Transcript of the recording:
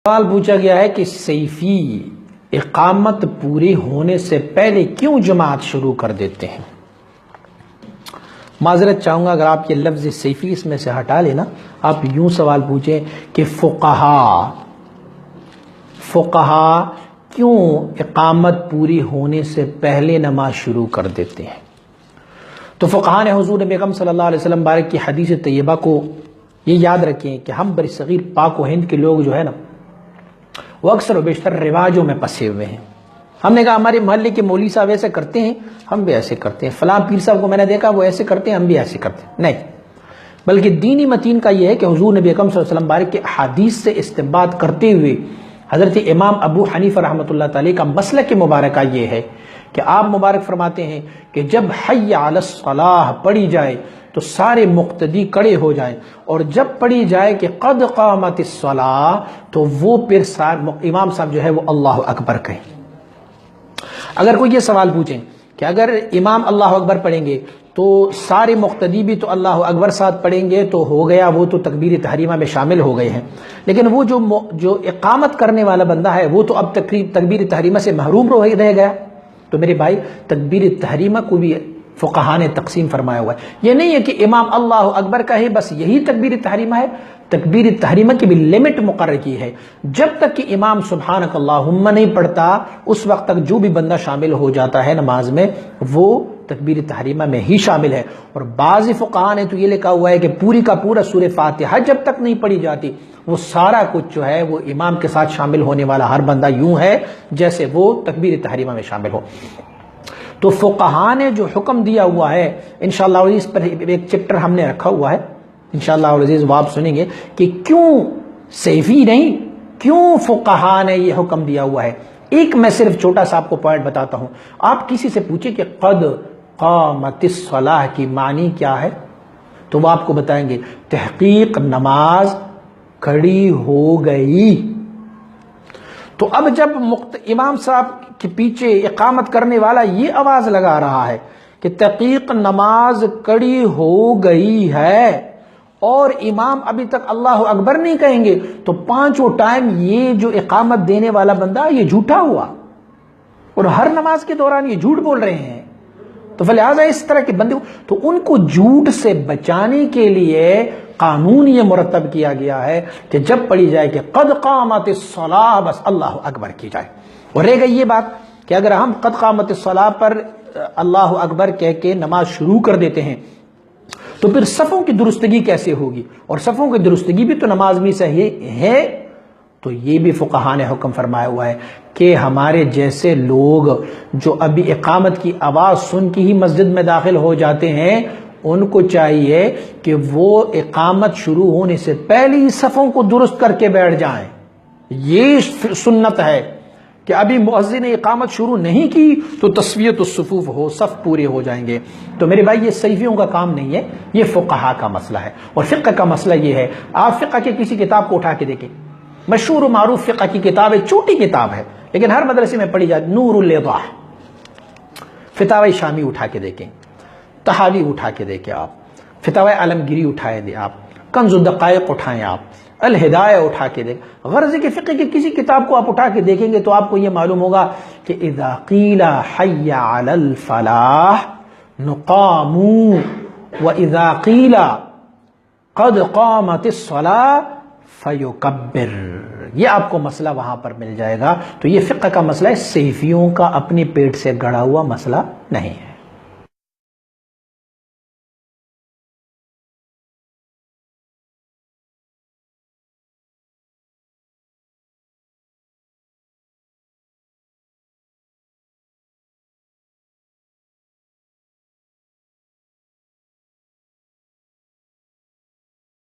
سوال پوچھا گیا ہے کہ سیفی اقامت پوری ہونے سے پہلے کیوں جماعت شروع کر دیتے ہیں؟ معذرت چاہوں گا اگر آپ یہ لفظ سیفی اس میں سے ہٹا لینا، آپ یوں سوال پوچھیں کہ فقہا کیوں اقامت پوری ہونے سے پہلے نماز شروع کر دیتے ہیں؟ تو فقہا نے حضور بیگم صلی اللہ علیہ وسلم بارک کی حدیث طیبہ کو یہ یاد رکھیں کہ ہم بر صغیر پاک و ہند کے لوگ جو ہے نا وہ اکثر و بیشتر رواجوں میں پسے ہوئے ہیں۔ ہم نے کہا ہمارے محلے کے مولوی صاحب ایسے کرتے ہیں ہم بھی ایسے کرتے ہیں، فلاں پیر صاحب کو میں نے دیکھا وہ ایسے کرتے ہیں ہم بھی ایسے کرتے ہیں، نہیں، بلکہ دینی متین کا یہ ہے کہ حضور نبی اکرم صلی اللہ علیہ وسلم بارک کے احادیث سے استنباط کرتے ہوئے حضرت امام ابو حنیفہ رحمۃ اللہ تعالی کا مسلک مبارکہ یہ ہے کہ آپ مبارک فرماتے ہیں کہ جب حی علی الصلاح پڑھی جائے تو سارے مقتدی کڑے ہو جائیں، اور جب پڑھی جائے کہ قد قامت الصلاح تو وہ پھر امام صاحب جو ہے وہ اللہ اکبر کہیں۔ اگر کوئی یہ سوال پوچھیں کہ اگر امام اللہ اکبر پڑھیں گے تو سارے مقتدی بھی تو اللہ اکبر ساتھ پڑھیں گے تو ہو گیا، وہ تو تکبیر تحریمہ میں شامل ہو گئے ہیں، لیکن وہ جو اقامت کرنے والا بندہ ہے وہ تو اب تکبیر تحریمہ سے محروم رہ گیا۔ تو میرے بھائی تکبیر تحریمہ کو بھی فقہا نے تقسیم فرمایا ہوا ہے، یہ نہیں ہے کہ امام اللہ اکبر کہے بس یہی تکبیر تحریمہ ہے، تکبیر تحریمہ کی بھی لمٹ مقرر کی ہے، جب تک کہ امام سبحانک اللہم نہیں پڑھتا اس وقت تک جو بھی بندہ شامل ہو جاتا ہے نماز میں وہ تکبیر تحریمہ میں ہی شامل ہے۔ اور بعض فقہا نے تو یہ لکھا ہوا ہے کہ پوری کا پورا سورہ فاتحہ جب تک نہیں پڑھی جاتی وہ سارا کچھ جو ہے وہ امام کے ساتھ شامل ہونے والا ہر بندہ یوں ہے جیسے وہ تکبیر تحریمہ میں شامل ہو۔ تو فقہا نے جو حکم دیا ہوا ہے انشاءاللہ اس پر ایک چپٹر ہم نے رکھا ہوا ہے انشاءاللہ عزیز، وہ آپ سنیں گے کہ کیوں سیفی نہیں، کیوں فقہا نے یہ حکم دیا ہوا ہے۔ ایک میں صرف چھوٹا سا آپ کو پوائنٹ بتاتا ہوں، آپ کسی سے پوچھیں کہ قد قامت الصلاح کی معنی کیا ہے تو وہ آپ کو بتائیں گے تحقیق نماز کھڑی ہو گئی۔ تو اب جب امام صاحب کے پیچھے اقامت کرنے والا یہ آواز لگا رہا ہے کہ تحقیق نماز کھڑی ہو گئی ہے اور امام ابھی تک اللہ اکبر نہیں کہیں گے تو پانچوں ٹائم یہ جو اقامت دینے والا بندہ یہ جھوٹا ہوا، اور ہر نماز کے دوران یہ جھوٹ بول رہے ہیں۔ تو فلہذا اس طرح کے بندے تو ان کو جھوٹ سے بچانے کے لیے قانون یہ مرتب کیا گیا ہے کہ جب پڑھی جائے کہ قد قامت الصلاح بس اللہ اکبر کی جائے۔ اور رہ گئی یہ بات کہ اگر ہم قد قامت الصلاح پر اللہ اکبر کہہ کے نماز شروع کر دیتے ہیں تو پھر صفوں کی درستگی کیسے ہوگی؟ اور صفوں کی درستگی بھی تو نماز میں صحیح ہے۔ تو یہ بھی فقہا نے حکم فرمایا ہوا ہے کہ ہمارے جیسے لوگ جو ابھی اقامت کی آواز سن کے ہی مسجد میں داخل ہو جاتے ہیں ان کو چاہیے کہ وہ اقامت شروع ہونے سے پہلے ہی صفوں کو درست کر کے بیٹھ جائیں۔ یہ سنت ہے کہ ابھی مؤذن نے اقامت شروع نہیں کی تو تسویۃ الصفوف ہو، صف پورے ہو جائیں گے۔ تو میرے بھائی یہ سیفیوں کا کام نہیں ہے، یہ فقہا کا مسئلہ ہے۔ اور فقہ کا مسئلہ یہ ہے، آپ فقہ کی کسی کتاب کو اٹھا کے دیکھیں، مشہور و معروف فقہ کی کتاب ہے، چھوٹی کتاب ہے لیکن ہر مدرسے میں پڑھی جاتی، نور الایضاح، فتاوی شامی اٹھا کے دیکھیں، تحاوی اٹھا کے دیکھیں، آپ فتاوی عالمگیری اٹھائیں دیں، آپ کنز الدقائق اٹھائیں، آپ الہدایہ اٹھا کے دیکھیں، غرض کہ فقہ کی کسی کتاب کو آپ اٹھا کے دیکھیں گے تو آپ کو یہ معلوم ہوگا کہ اذا قیل حی علی الفلاح نقاموا واذا قیل قد قامت الصلاح فیکبر، یہ آپ کو مسئلہ وہاں پر مل جائے گا۔ تو یہ فقہ کا مسئلہ ہے، سیفیوں کا اپنے پیٹ سے گڑا ہوا مسئلہ نہیں ہے۔